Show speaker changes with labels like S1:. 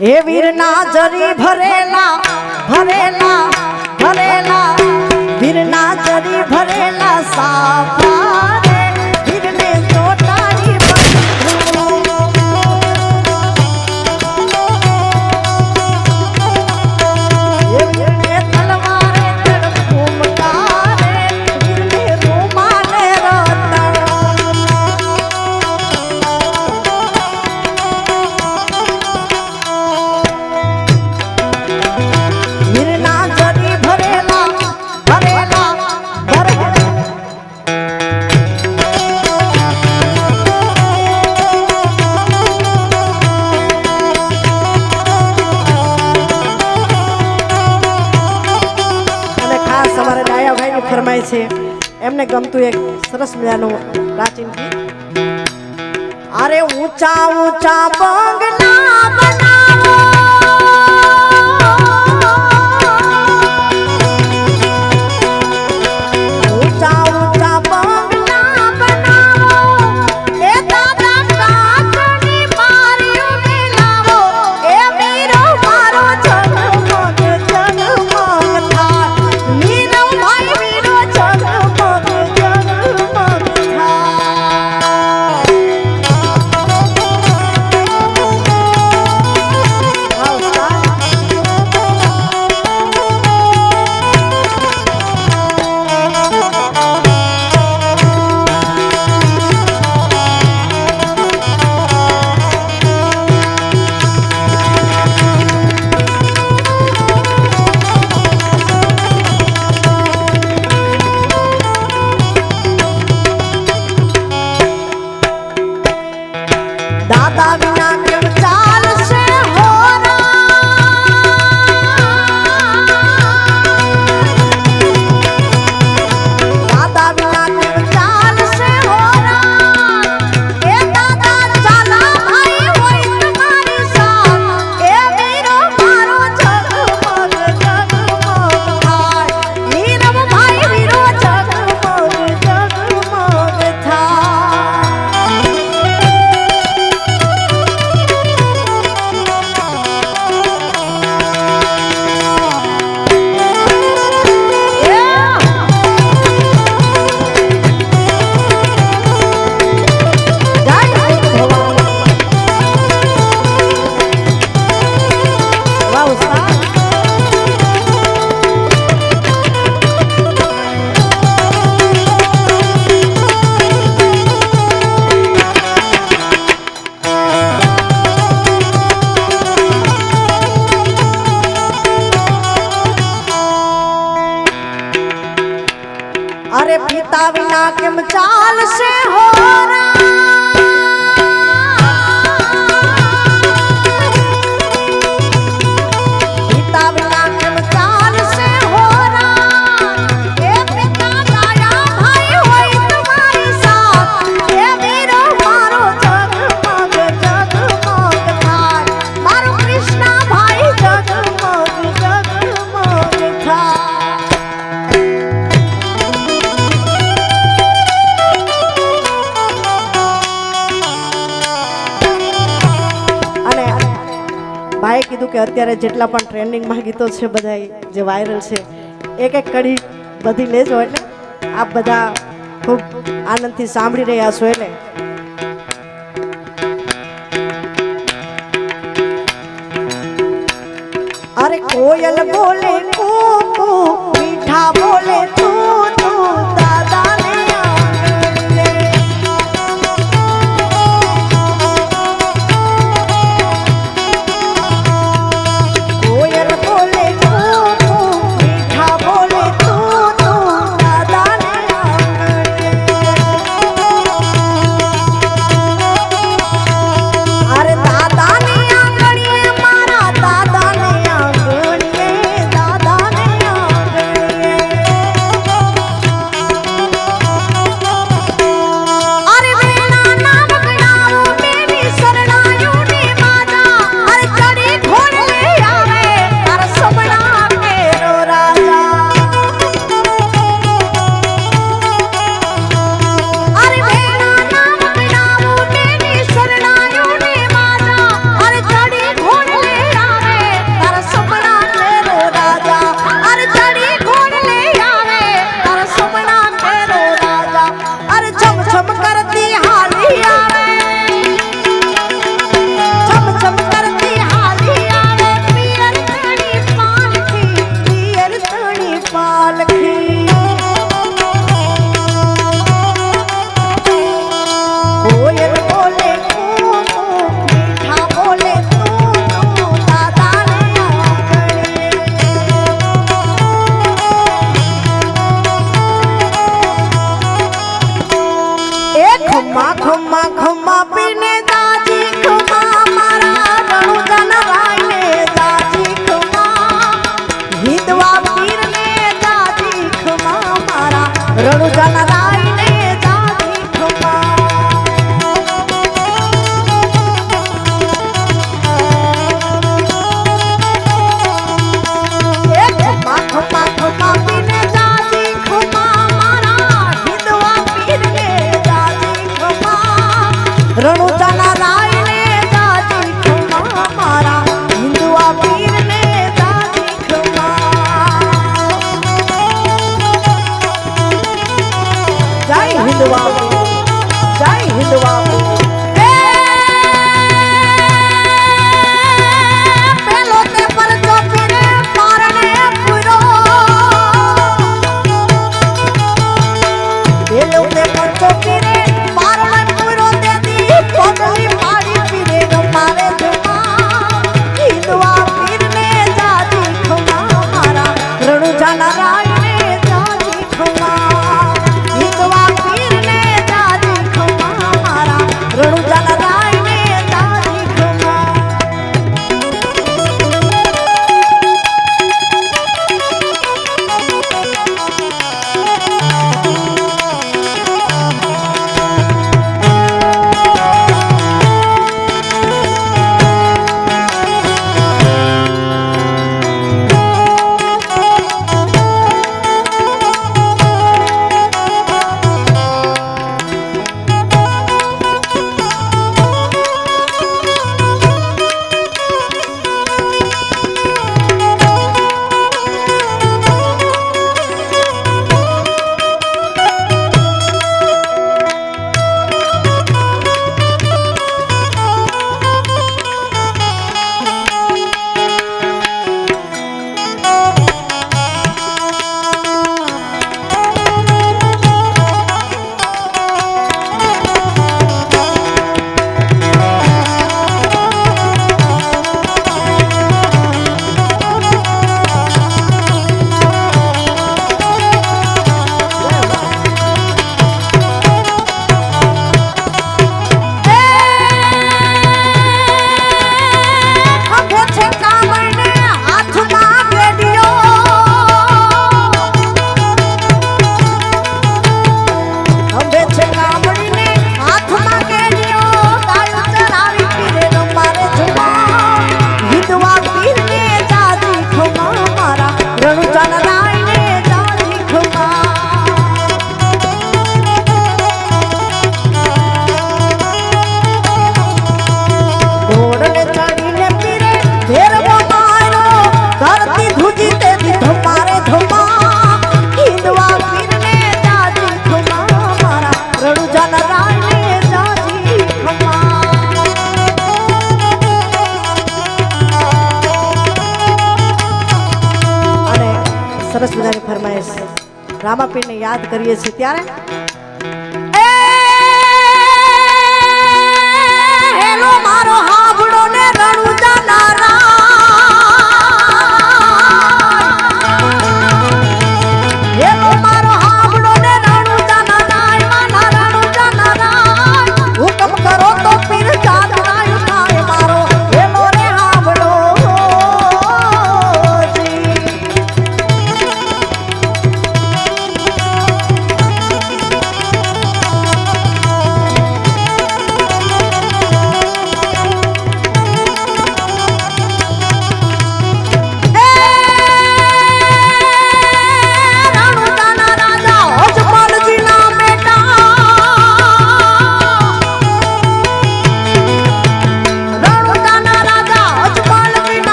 S1: हे वीरना जरी भरेला भरेला भरेला वीरना जरी भरेला साफा रे वीरने जोटारी ये वीरने तलवारे तड़ घूमता रे वीरने रुमाले रोता फरमाय छे एमने गमतुं एक सरस मजानुं प्राचीन गीत अरे ऊंचा ऊंचा बंगला बनावो ऊंचा ऊंचा बंगला बनावो ए दादा काचनी बारियों में लावो ए मीरो मारो जगमग जगमग था मीरो भाई मीरो जगमग जगमग था दादा बिना क्यों चाल से हो दादा बिना क्यों चाल से हो ए दादा चला भाई होई तुम्हारी साथ ए मीरो मारो जगमग जगमग थाय मीरो भाई मीरो जगमग जगमग था अरे पिता बिना किम चाल से हो पिता बिना किम चाल से हो ए पिता दया भाई होई तुम्हारी साथ ए मीरो मारो जगमग जगमग थाय मारो कृष्णा भाई जगमग जगमग था भाई कीधुं के अत्यारे जेटला पण ट्रेंडिंग में गीतों छे बधाई जे वायरल छे एक एक कड़ी बधी लेजो एटले आप बधा खूब आनंद थी सांभળી રહ્યા છો એટલે अरे कोयल बोले कू कू मीठा बोले तू तू दादा ने आंगन कोयल बोले कू कू मीठा बोले तू तू दादा ने आंगन अरे दादा ने आंगणिये मारा दादा ने आंगणिये दादा ने आंगणिये સરસ મજાની ફરમાઈશ રામાપીરને યાદ કરીએ છીએ ત્યારે